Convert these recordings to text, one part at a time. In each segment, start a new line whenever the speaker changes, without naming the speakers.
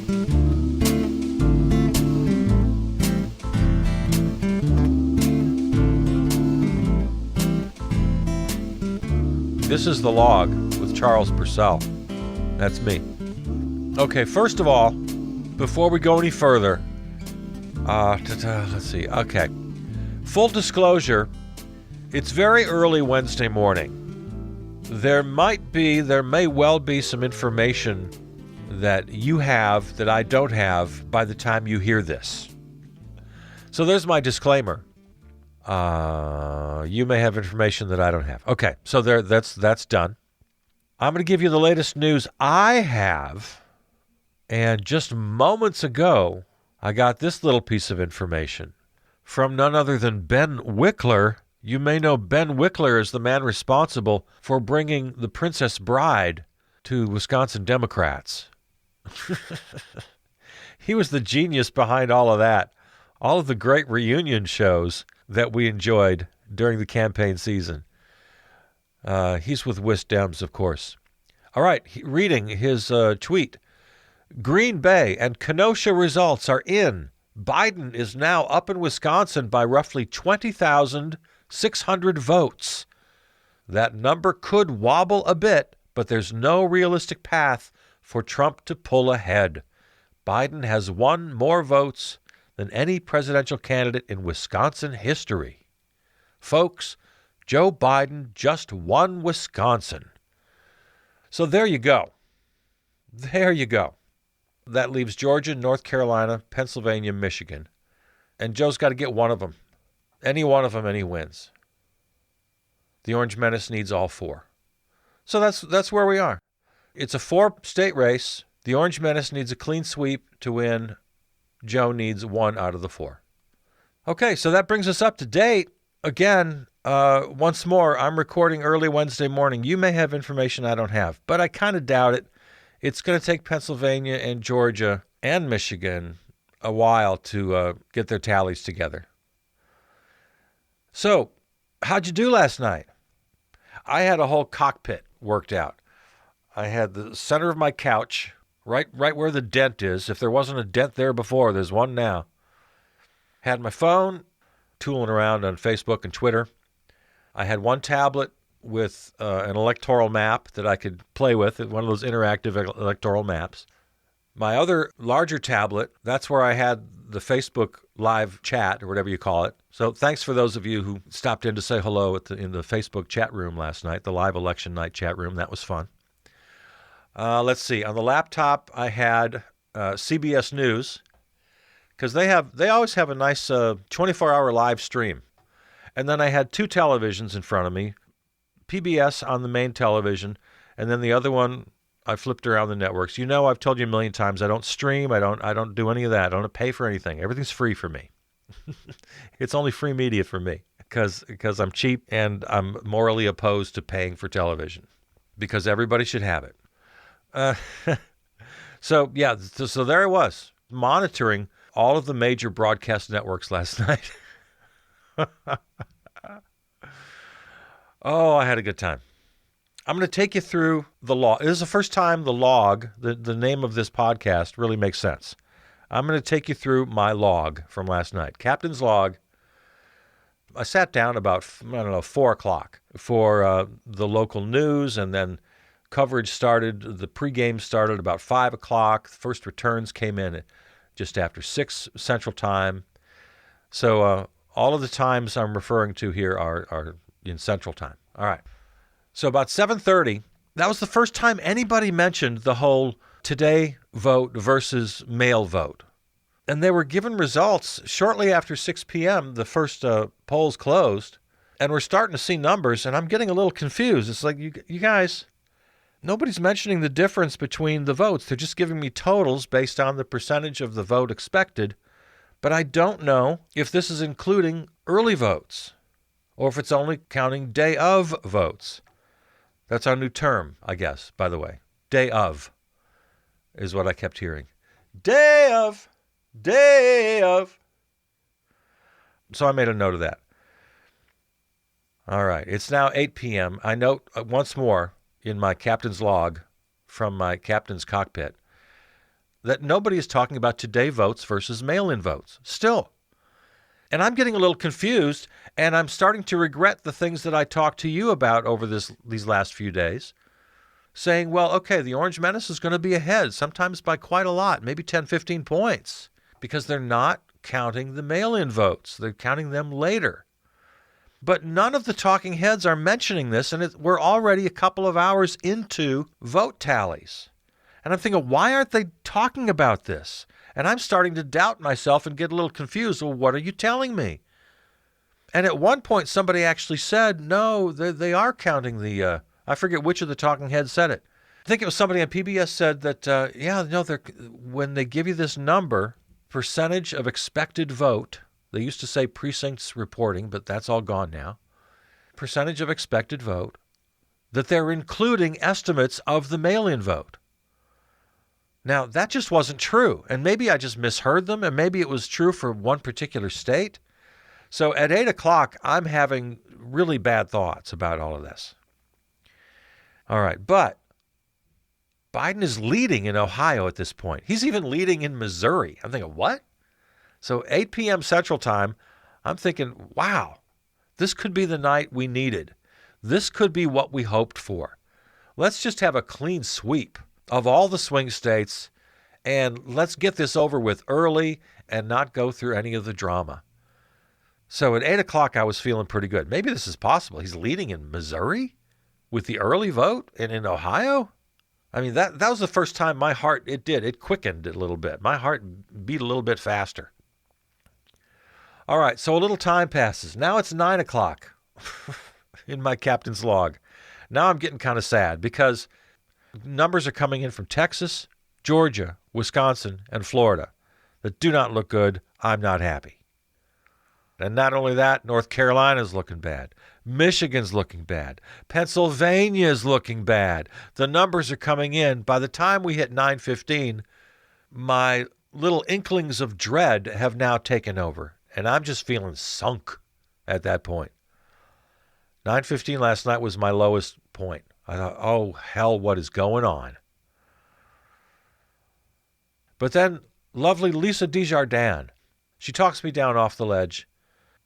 This is The Log with Charles Purcell. That's me. Okay, first of all, before we go any further, let's see. Okay. Full disclosure, it's very early Wednesday morning. There may well be some information that you have that I don't have by the time you hear this. So there's my disclaimer. You may have information that I don't have. Okay, so that's done. I'm going to give you the latest news I have. And just moments ago, I got this little piece of information from none other than Ben Wickler. You may know Ben Wickler as the man responsible for bringing the Princess Bride to Wisconsin Democrats. He was the genius behind all of that. All of the great reunion shows that we enjoyed during the campaign season. He's with Wisdems, of course. All right, reading his tweet. Green Bay and Kenosha results are in. Biden is now up in Wisconsin by roughly 20,600 votes. That number could wobble a bit, but there's no realistic path for Trump to pull ahead. Biden has won more votes than any presidential candidate in Wisconsin history. Folks, Joe Biden just won Wisconsin. So there you go. There you go. That leaves Georgia, North Carolina, Pennsylvania, Michigan. And Joe's got to get one of them. Any one of them, and he wins. The Orange Menace needs all four. So that's where we are. It's a 4-state race. The Orange Menace needs a clean sweep to win. Joe needs 1 out of the 4. Okay, so that brings us up to date. Again, once more, I'm recording early Wednesday morning. You may have information I don't have, but I kind of doubt it. It's going to take Pennsylvania and Georgia and Michigan a while to get their tallies together. So, how'd you do last night? I had a whole cockpit worked out. I had the center of my couch, right where the dent is. If there wasn't a dent there before, there's one now. Had my phone, tooling around on Facebook and Twitter. I had one tablet with an electoral map that I could play with, one of those interactive electoral maps. My other larger tablet, that's where I had the Facebook live chat, or whatever you call it. So thanks for those of you who stopped in to say hello in the Facebook chat room last night, the live election night chat room. That was fun. Let's see. On the laptop, I had CBS News, because they always have a nice 24-hour live stream. And then I had 2 televisions in front of me, PBS on the main television, and then the other one I flipped around the networks. You know, I've told you a million times, I don't stream, I don't do any of that. I don't pay for anything. Everything's free for me. It's only free media for me because I'm cheap and I'm morally opposed to paying for television because everybody should have it. So there I was, monitoring all of the major broadcast networks last night. Oh, I had a good time. I'm going to take you through the log. This is the first time the log, the name of this podcast, really makes sense. I'm going to take you through my log from last night. Captain's log. I sat down about, 4 o'clock for the local news, and then coverage started. The pregame started about 5 o'clock. The first returns came in just after 6 Central Time. So all of the times I'm referring to here are in Central Time. All right. So about 7:30, that was the first time anybody mentioned the whole today vote versus mail vote. And they were given results shortly after 6 p.m. The first polls closed, and we're starting to see numbers, and I'm getting a little confused. It's like, you guys, nobody's mentioning the difference between the votes. They're just giving me totals based on the percentage of the vote expected, but I don't know if this is including early votes or if it's only counting day of votes. That's our new term, I guess, by the way. Day of is what I kept hearing. Day of. Day of. So I made a note of that. All right. It's now 8 p.m. I note once more in my captain's log from my captain's cockpit that nobody is talking about today votes versus mail-in votes. Still. And I'm getting a little confused, and I'm starting to regret the things that I talked to you about over these last few days, saying, well, okay, the Orange Menace is going to be ahead, sometimes by quite a lot, maybe 10, 15 points, because they're not counting the mail-in votes. They're counting them later. But none of the talking heads are mentioning this, and we're already a couple of hours into vote tallies. And I'm thinking, why aren't they talking about this? And I'm starting to doubt myself and get a little confused. Well, what are you telling me? And at one point, somebody actually said, no, they are counting the, I forget which of the talking heads said it. I think it was somebody on PBS said that, when they give you this number, percentage of expected vote, they used to say precincts reporting, but that's all gone now, percentage of expected vote, that they're including estimates of the mail-in vote. Now, that just wasn't true, and maybe I just misheard them, and maybe it was true for one particular state. So at 8 o'clock, I'm having really bad thoughts about all of this. All right, but Biden is leading in Ohio at this point. He's even leading in Missouri. I'm thinking, what? So 8 p.m. Central Time, I'm thinking, wow, this could be the night we needed. This could be what we hoped for. Let's just have a clean sweep of all the swing states, and let's get this over with early and not go through any of the drama. So at 8 o'clock, I was feeling pretty good. Maybe this is possible. He's leading in Missouri with the early vote, and in Ohio? I mean, that was the first time my heart, it quickened a little bit. My heart beat a little bit faster. All right, so a little time passes. Now it's 9 o'clock in my captain's log. Now I'm getting kind of sad because numbers are coming in from Texas, Georgia, Wisconsin, and Florida that do not look good. I'm not happy. And not only that, North Carolina's looking bad. Michigan's looking bad. Pennsylvania's looking bad. The numbers are coming in. By the time we hit 9:15, my little inklings of dread have now taken over. And I'm just feeling sunk at that point. 9:15 last night was my lowest point. I thought, oh, hell, what is going on? But then lovely Lisa Desjardins, she talks me down off the ledge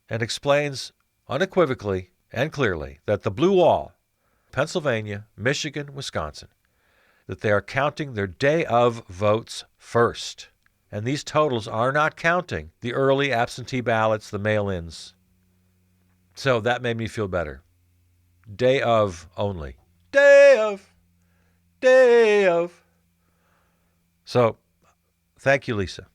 and explains unequivocally and clearly that the blue wall, Pennsylvania, Michigan, Wisconsin, that they are counting their day of votes first. And these totals are not counting the early absentee ballots, the mail-ins. So that made me feel better. Day of only. Day of. So, thank you, Lisa.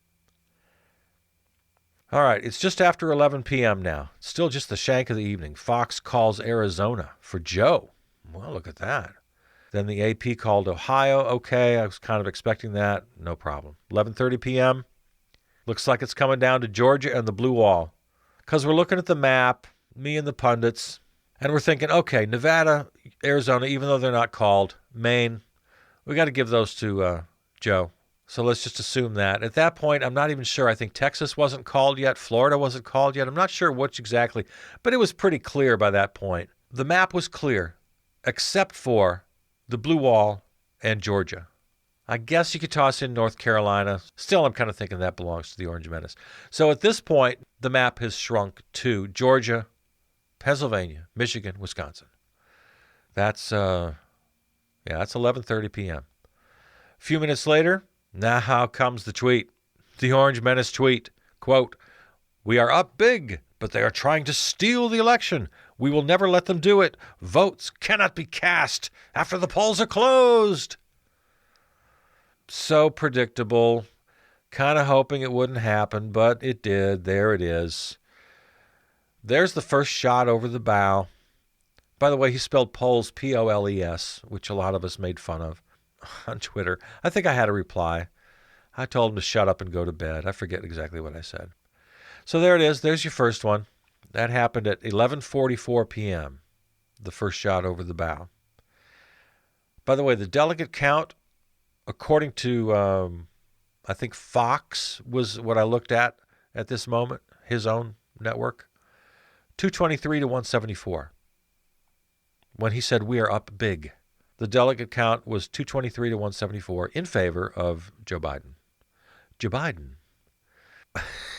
All right, it's just after 11 p.m. now. Still just the shank of the evening. Fox calls Arizona for Joe. Well, look at that. Then the AP called Ohio. Okay, I was kind of expecting that. No problem. 11:30 p.m. Looks like it's coming down to Georgia and the blue wall. Because we're looking at the map, me and the pundits, and we're thinking, okay, Nevada, Arizona, even though they're not called, Maine, we got to give those to Joe. So let's just assume that. At that point, I'm not even sure. I think Texas wasn't called yet. Florida wasn't called yet. I'm not sure which exactly, but it was pretty clear by that point. The map was clear, except for the blue wall and Georgia. I guess you could toss in North Carolina. Still, I'm kind of thinking that belongs to the Orange Menace. So at this point, the map has shrunk to Georgia, Pennsylvania, Michigan, Wisconsin. That's 11:30 p.m. A few minutes later, now comes the tweet. The Orange Menace tweet, quote, "We are up big, but they are trying to steal the election. We will never let them do it. Votes cannot be cast after the polls are closed." So predictable. Kind of hoping it wouldn't happen, but it did. There it is. There's the first shot over the bow. By the way, he spelled polls P-O-L-E-S, which a lot of us made fun of on Twitter. I think I had a reply. I told him to shut up and go to bed. I forget exactly what I said. So there it is. There's your first one. That happened at 11:44 p.m., the first shot over the bow. By the way, the delegate count, according to, I think Fox was what I looked at this moment, his own network, 223 to 174. When he said we are up big, the delegate count was 223 to 174 in favor of Joe Biden. Joe Biden.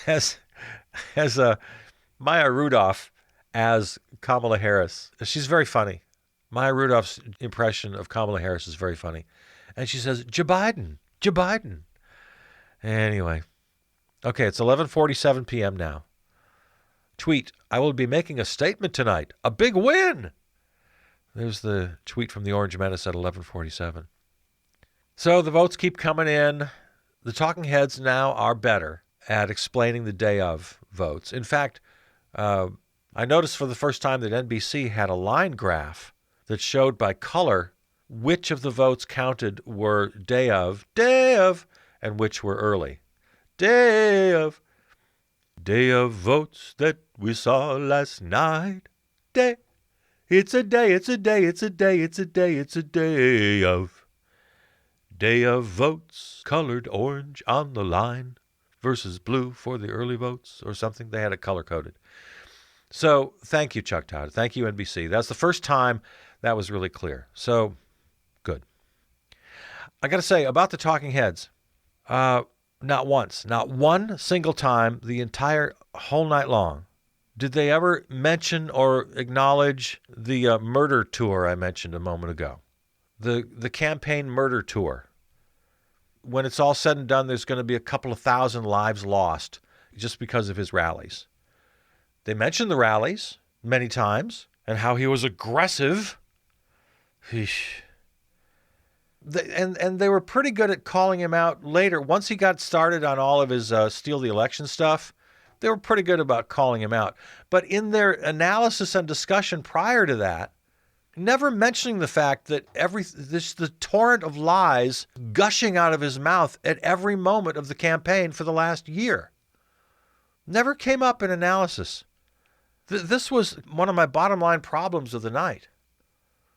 as Maya Rudolph as Kamala Harris. She's very funny. Maya Rudolph's impression of Kamala Harris is very funny. And she says, Joe Biden, Joe Biden. Anyway. Okay, it's 11:47 p.m. now. Tweet, I will be making a statement tonight. A big win. There's the tweet from the Orange Menace at 11:47. So the votes keep coming in. The talking heads now are better at explaining the day of votes. In fact, I noticed for the first time that NBC had a line graph that showed by color which of the votes counted were day of, and which were early. Day of votes that we saw last night. Day. It's a day, it's a day, it's a day, it's a day, it's a day of. Day of votes, colored orange on the line versus blue for the early votes or something. They had it color-coded. So thank you, Chuck Todd. Thank you, NBC. That's the first time that was really clear. So good. I got to say about the talking heads, not once, not one single time the entire whole night long did they ever mention or acknowledge the murder tour I mentioned a moment ago. The campaign murder tour. When it's all said and done, there's going to be a couple of thousand lives lost just because of his rallies. They mentioned the rallies many times and how he was aggressive. And they were pretty good at calling him out later. Once he got started on all of his steal the election stuff, they were pretty good about calling him out. But in their analysis and discussion prior to that, never mentioning the fact that the torrent of lies gushing out of his mouth at every moment of the campaign for the last year never came up in analysis. This was one of my bottom line problems of the night.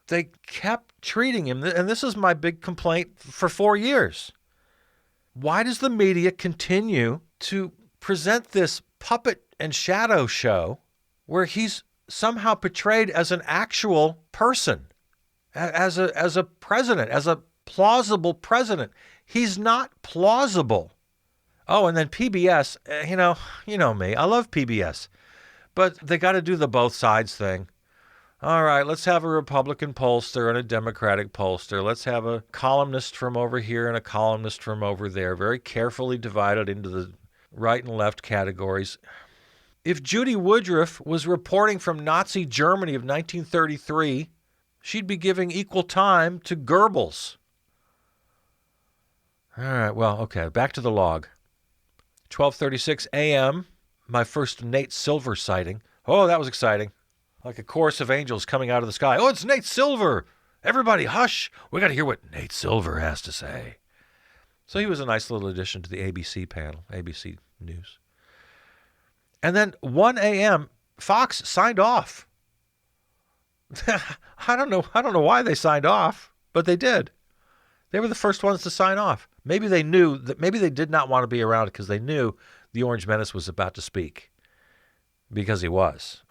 They kept treating him, and this is my big complaint for 4 years. Why does the media continue to present this puppet and shadow show where he's somehow portrayed as an actual person, as a president, as a plausible president? He's not plausible. Oh, and then PBS, you know me. I love PBS. But they got to do the both sides thing. All right, let's have a Republican pollster and a Democratic pollster. Let's have a columnist from over here and a columnist from over there, very carefully divided into the right and left categories. If Judy Woodruff was reporting from Nazi Germany of 1933, she'd be giving equal time to Goebbels. All right, well, okay, back to the log. 12:36 a.m., my first Nate Silver sighting. Oh, that was exciting. Like a chorus of angels coming out of the sky. Oh, it's Nate Silver. Everybody, hush. We got to hear what Nate Silver has to say. So he was a nice little addition to the ABC panel, ABC News. And then 1 a.m., Fox signed off. I don't know why they signed off, but they did. They were the first ones to sign off. Maybe they knew that maybe they did not want to be around because they knew the Orange Menace was about to speak. Because he was.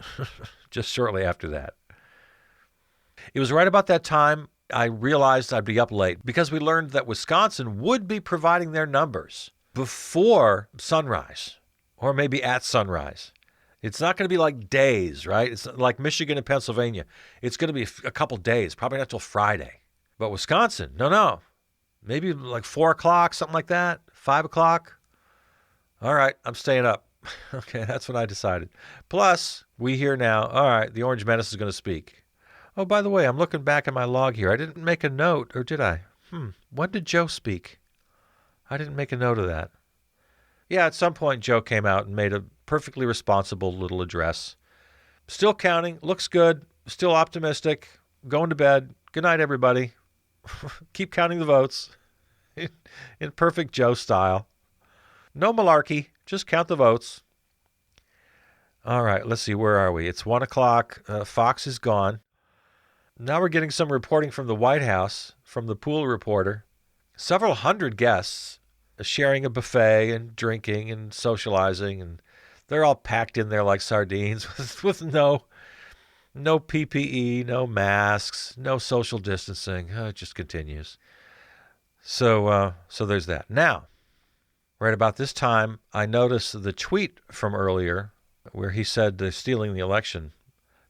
Just shortly after that. It was right about that time I realized I'd be up late because we learned that Wisconsin would be providing their numbers before sunrise or maybe at sunrise. It's not going to be like days, right? It's like Michigan and Pennsylvania. It's going to be a couple days, probably not till Friday. But Wisconsin, no. Maybe like 4 o'clock, something like that, 5 o'clock. All right, I'm staying up. Okay, that's what I decided. Plus, we hear now, all right, the Orange Menace is going to speak. Oh, by the way, I'm looking back at my log here. I didn't make a note, or did I? When did Joe speak? I didn't make a note of that. Yeah, at some point, Joe came out and made a perfectly responsible little address. Still counting, looks good, still optimistic, going to bed. Good night, everybody. Keep counting the votes in perfect Joe style. No malarkey. Just count the votes. All right, let's see. Where are we? It's 1 o'clock. Fox is gone. Now we're getting some reporting from the White House, from the pool reporter. Several hundred guests sharing a buffet and drinking and socializing, and they're all packed in there like sardines with no PPE, no masks, no social distancing. It just continues. So there's that. Now, Right about this time, I noticed the tweet from earlier where he said they're stealing the election.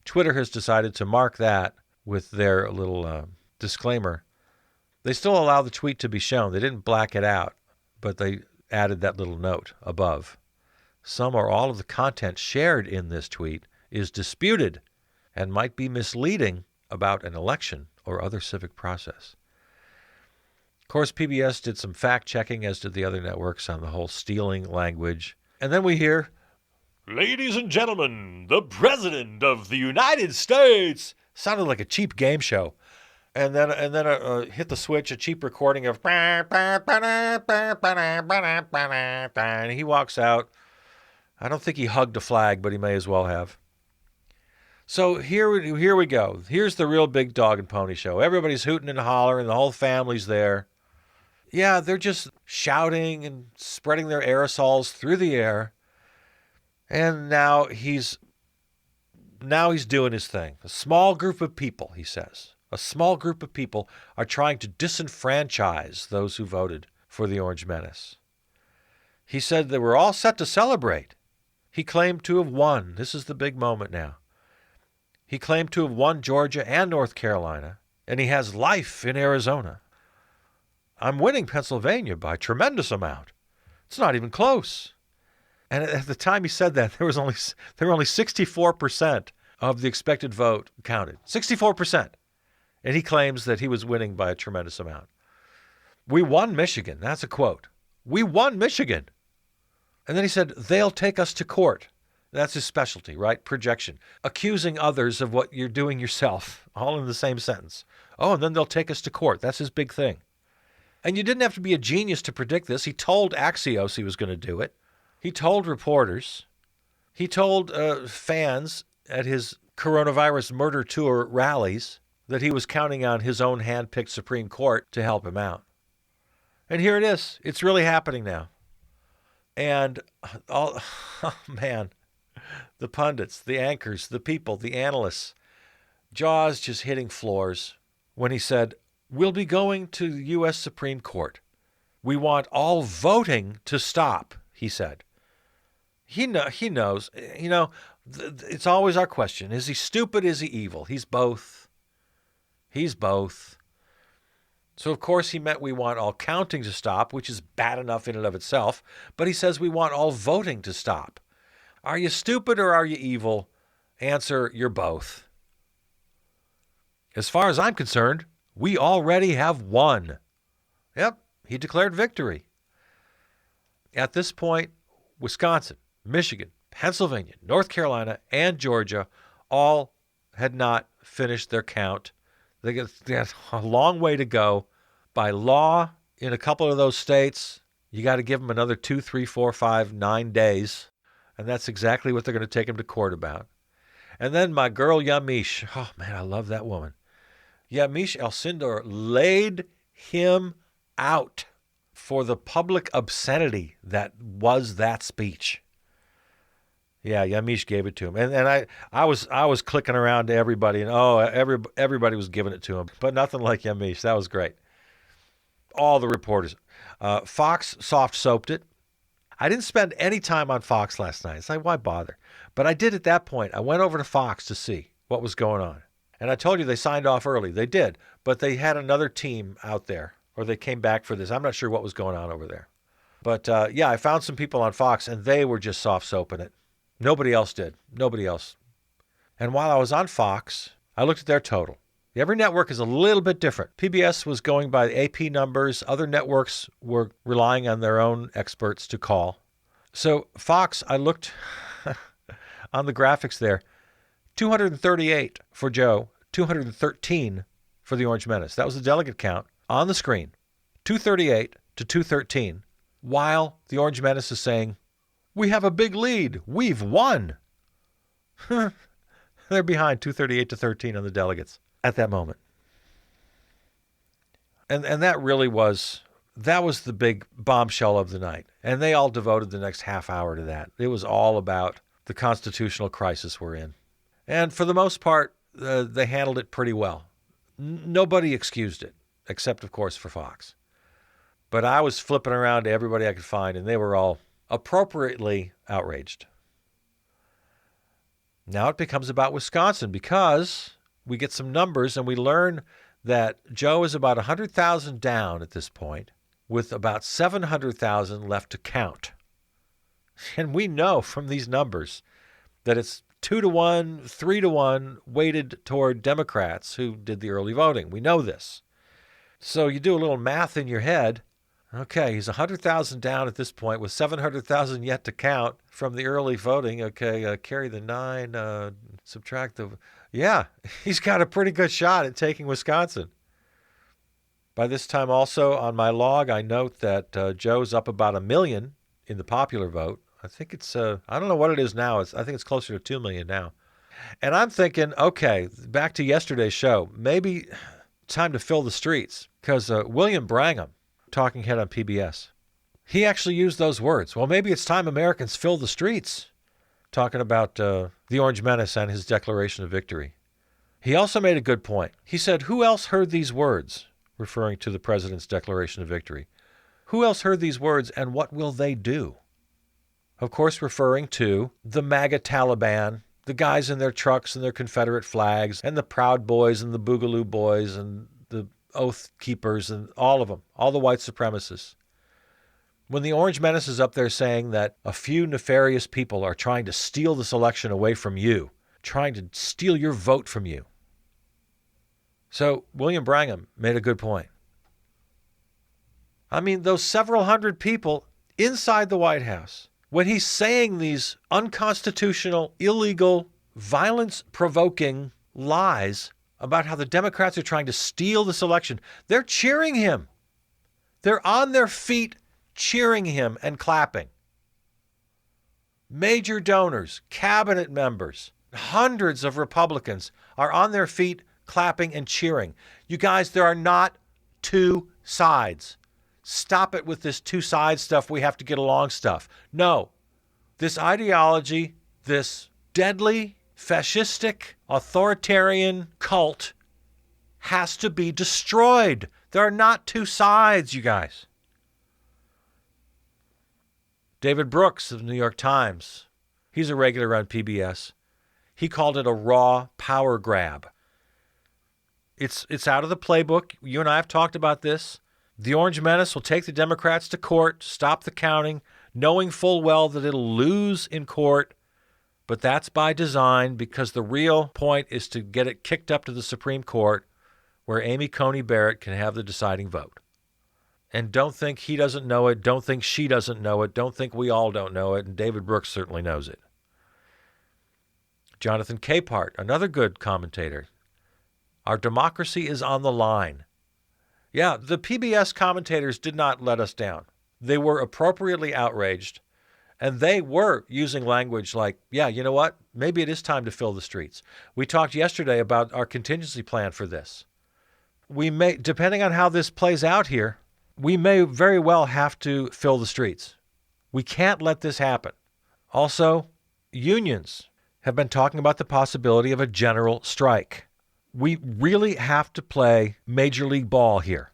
Twitter has decided to mark that with their little disclaimer. They still allow the tweet to be shown. They didn't black it out, but they added that little note above. Some or all of the content shared in this tweet is disputed and might be misleading about an election or other civic process. Of course, PBS did some fact-checking, as did the other networks, on the whole stealing language. And then we hear, "Ladies and gentlemen, the President of the United States." Sounded like a cheap game show. And then hit the switch, a cheap recording of, and he walks out. I don't think he hugged a flag, but he may as well have. So here we go. Here's the real big dog and pony show. Everybody's hooting and hollering. The whole family's there. Yeah, they're just shouting and spreading their aerosols through the air. And now he's doing his thing. A small group of people, he says. A small group of people are trying to disenfranchise those who voted for the Orange Menace. He said they were all set to celebrate. He claimed to have won. This is the big moment now. He claimed to have won Georgia and North Carolina, and he has life in Arizona. I'm winning Pennsylvania by a tremendous amount. It's not even close. And at the time he said that, there were only 64% of the expected vote counted. 64%. And he claims that he was winning by a tremendous amount. We won Michigan. That's a quote. We won Michigan. And then he said, they'll take us to court. That's his specialty, right? Projection. Accusing others of what you're doing yourself, all in the same sentence. Oh, and then they'll take us to court. That's his big thing. And you didn't have to be a genius to predict this. He told Axios he was going to do it. He told reporters. He told fans at his coronavirus murder tour rallies that he was counting on his own hand-picked Supreme Court to help him out. And here it is. It's really happening now. And, oh man, the pundits, the anchors, the people, the analysts, jaws just hitting floors when he said, we'll be going to the U.S. Supreme Court. We want all voting to stop, he said. He knows. You know, it's always our question. Is he stupid? Is he evil? He's both. He's both. So, of course, he meant we want all counting to stop, which is bad enough in and of itself. But he says we want all voting to stop. Are you stupid or are you evil? Answer, you're both. As far as I'm concerned, we already have won. Yep, he declared victory. At this point, Wisconsin, Michigan, Pennsylvania, North Carolina, and Georgia all had not finished their count. They got a long way to go. By law, in a couple of those states, you got to give them another 2, 3, 4, 5, 9 days. And that's exactly what they're going to take him to court about. And then my girl Yamiche. Oh, man, I love that woman. Yamiche Alcindor laid him out for the public obscenity that was that speech. Yeah, Yamiche gave it to him. And I was clicking around to everybody, and everybody was giving it to him. But nothing like Yamiche. That was great. All the reporters. Fox soft-soaped it. I didn't spend any time on Fox last night. It's like, why bother? But I did at that point. I went over to Fox to see what was going on. And I told you they signed off early. They did. But they had another team out there, or they came back for this. I'm not sure what was going on over there. But, yeah, I found some people on Fox, and they were just soft-soaping it. Nobody else did. Nobody else. And while I was on Fox, I looked at their total. Every network is a little bit different. PBS was going by AP numbers. Other networks were relying on their own experts to call. So Fox, I looked on the graphics there, 238 for Joe, 213 for the Orange Menace. That was the delegate count on the screen, 238 to 213, while the Orange Menace is saying, we have a big lead. We've won. They're behind 238 to 13 on the delegates at that moment. And that really was the big bombshell of the night. And they all devoted the next half hour to that. It was all about the constitutional crisis we're in. And for the most part, they handled it pretty well. Nobody excused it, except, of course, for Fox. But I was flipping around to everybody I could find, and they were all appropriately outraged. Now it becomes about Wisconsin because we get some numbers and we learn that Joe is about 100,000 down at this point, with about 700,000 left to count. And we know from these numbers that it's 2-1, 3-1 weighted toward Democrats who did the early voting. We know this. So you do a little math in your head. Okay, he's 100,000 down at this point with 700,000 yet to count from the early voting. Okay, carry the 9, subtract the... Yeah, he's got a pretty good shot at taking Wisconsin. By this time also on my log, I note that Joe's up about 1 million in the popular vote. I think it's, I don't know what it is now. I think it's closer to 2 million now. And I'm thinking, okay, back to yesterday's show, maybe time to fill the streets. Because William Brangham, talking head on PBS, he actually used those words. Well, maybe it's time Americans fill the streets, talking about the Orange Menace and his declaration of victory. He also made a good point. He said, who else heard these words, referring to the president's declaration of victory? Who else heard these words, and what will they do? Of course, referring to the MAGA Taliban, the guys in their trucks and their Confederate flags, and the Proud Boys and the Boogaloo Boys and the Oath Keepers and all of them, all the white supremacists. When the Orange Menace is up there saying that a few nefarious people are trying to steal this election away from you, trying to steal your vote from you. So William Brangham made a good point. I mean, those several hundred people inside the White House, when he's saying these unconstitutional, illegal, violence-provoking lies about how the Democrats are trying to steal this election, they're cheering him. They're on their feet cheering him and clapping. Major donors, cabinet members, hundreds of Republicans are on their feet clapping and cheering. You guys, there are not two sides. Stop it with this two-side stuff, we have to get along stuff. No. This ideology, this deadly, fascistic, authoritarian cult has to be destroyed. There are not two sides, you guys. David Brooks of the New York Times, he's a regular on PBS. He called it a raw power grab. It's out of the playbook. You and I have talked about this. The Orange Menace will take the Democrats to court, stop the counting, knowing full well that it'll lose in court. But that's by design, because the real point is to get it kicked up to the Supreme Court where Amy Coney Barrett can have the deciding vote. And don't think he doesn't know it. Don't think she doesn't know it. Don't think we all don't know it. And David Brooks certainly knows it. Jonathan Capehart, another good commentator. Our democracy is on the line. Yeah, the PBS commentators did not let us down. They were appropriately outraged, and they were using language like, yeah, you know what? Maybe it is time to fill the streets. We talked yesterday about our contingency plan for this. We may, depending on how this plays out here, we may very well have to fill the streets. We can't let this happen. Also, unions have been talking about the possibility of a general strike. We really have to play Major League ball here.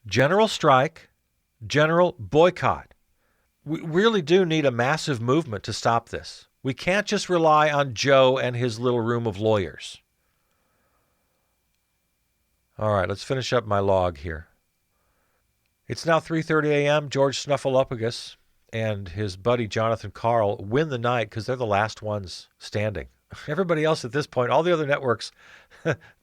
General strike, general boycott. We really do need a massive movement to stop this. We can't just rely on Joe and his little room of lawyers. All right, let's finish up my log here. It's now 3:30 a.m. George Snuffleupagus and his buddy Jonathan Karl win the night because they're the last ones standing. Everybody else at this point, all the other networks,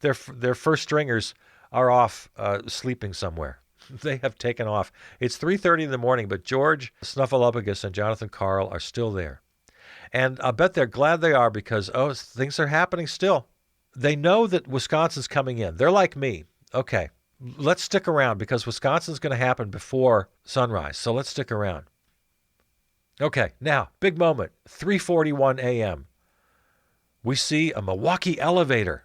their first stringers are off sleeping somewhere. They have taken off. It's 3:30 in the morning, but George Snuffleupagus and Jonathan Karl are still there. And I bet they're glad they are because, things are happening still. They know that Wisconsin's coming in. They're like me. Okay, let's stick around because Wisconsin's going to happen before sunrise. So let's stick around. Okay, now, big moment, 3:41 a.m. We see a Milwaukee elevator.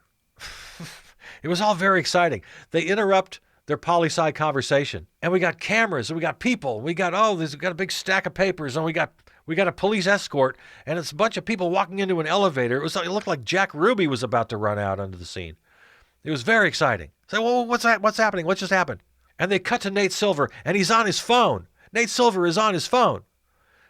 It was all very exciting. They interrupt their poli-sci conversation, and we got cameras, and we got people. We got we got a big stack of papers, and we got a police escort, and it's a bunch of people walking into an elevator. It looked like Jack Ruby was about to run out onto the scene. It was very exciting. So, well, what's happening? What just happened? And they cut to Nate Silver, and he's on his phone. Nate Silver is on his phone.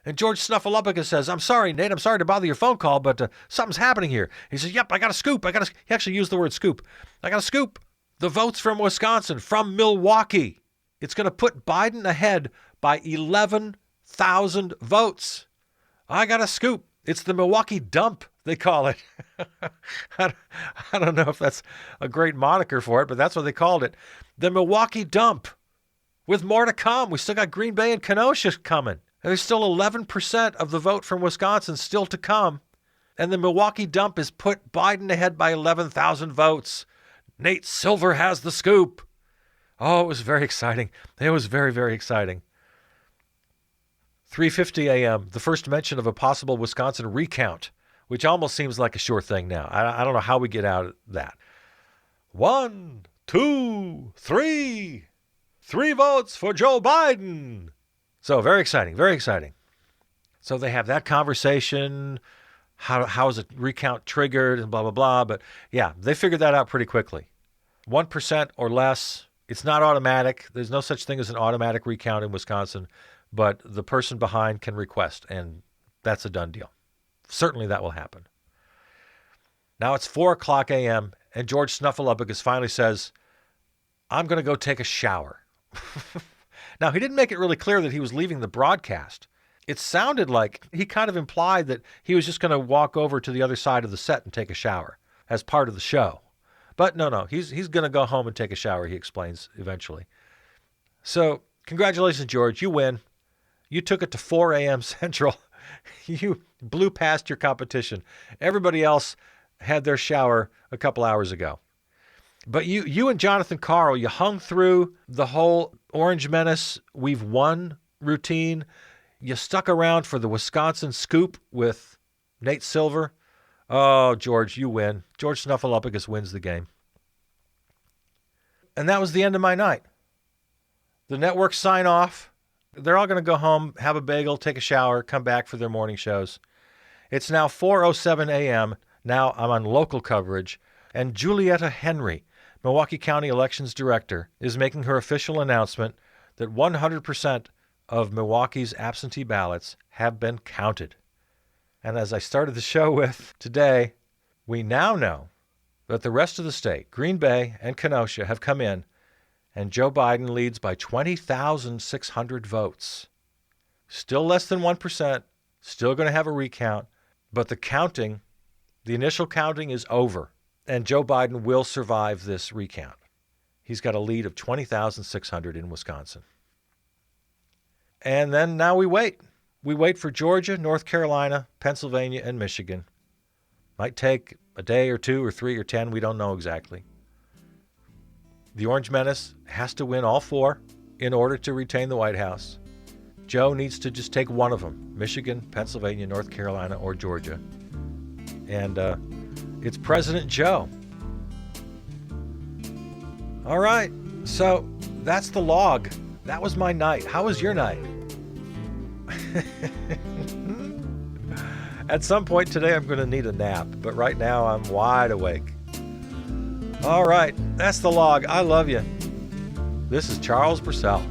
And George Snuffleupagus says, I'm sorry, Nate, I'm sorry to bother your phone call, but something's happening here. He says, yep, I got a scoop. He actually used the word scoop. I got a scoop. The votes from Wisconsin, from Milwaukee. It's going to put Biden ahead by 11,000 votes. I got a scoop. It's the Milwaukee dump, they call it. I don't know if that's a great moniker for it, but that's what they called it. The Milwaukee dump. With more to come. We still got Green Bay and Kenosha coming. And there's still 11% of the vote from Wisconsin still to come. And the Milwaukee dump has put Biden ahead by 11,000 votes. Nate Silver has the scoop. Oh, it was very exciting. It was very, very exciting. 3:50 a.m., the first mention of a possible Wisconsin recount, which almost seems like a sure thing now. I don't know how we get out of that. 1, 2, 3. 3 votes for Joe Biden. So very exciting, very exciting. So they have that conversation. How is a recount triggered and blah, blah, blah. But yeah, they figured that out pretty quickly. 1% or less. It's not automatic. There's no such thing as an automatic recount in Wisconsin, but the person behind can request, and that's a done deal. Certainly that will happen. Now it's 4 o'clock a.m., and George Snuffleupagus finally says, I'm going to go take a shower. Now, he didn't make it really clear that he was leaving the broadcast. It sounded like he kind of implied that he was just going to walk over to the other side of the set and take a shower as part of the show. But no, he's going to go home and take a shower, he explains eventually. So, congratulations, George. You win. You took it to 4 a.m. Central. You blew past your competition. Everybody else had their shower a couple hours ago. But you and Jonathan Karl, you hung through the whole Orange Menace, we've won routine. You stuck around for the Wisconsin scoop with Nate Silver. Oh, George, you win. George Snuffleupagus wins the game. And that was the end of my night. The networks sign off. They're all going to go home, have a bagel, take a shower, come back for their morning shows. It's now 4:07 a.m. Now I'm on local coverage. And Julietta Henry, Milwaukee County Elections Director, is making her official announcement that 100% of Milwaukee's absentee ballots have been counted. And as I started the show with today, we now know that the rest of the state, Green Bay and Kenosha, have come in, and Joe Biden leads by 20,600 votes. Still less than 1%, still going to have a recount, but the initial counting is over, and Joe Biden will survive this recount. He's got a lead of 20,600 in Wisconsin. And then now we wait. We wait for Georgia, North Carolina, Pennsylvania, and Michigan. Might take a day or 2 or 3 or 10. We don't know exactly. The Orange Menace has to win all 4 in order to retain the White House. Joe needs to just take one of them, Michigan, Pennsylvania, North Carolina, or Georgia. And it's President Joe. All right, so that's the log. That was my night. How was your night? At some point today, I'm going to need a nap, but right now I'm wide awake. All right, that's the log. I love you. This is Charles Purcell.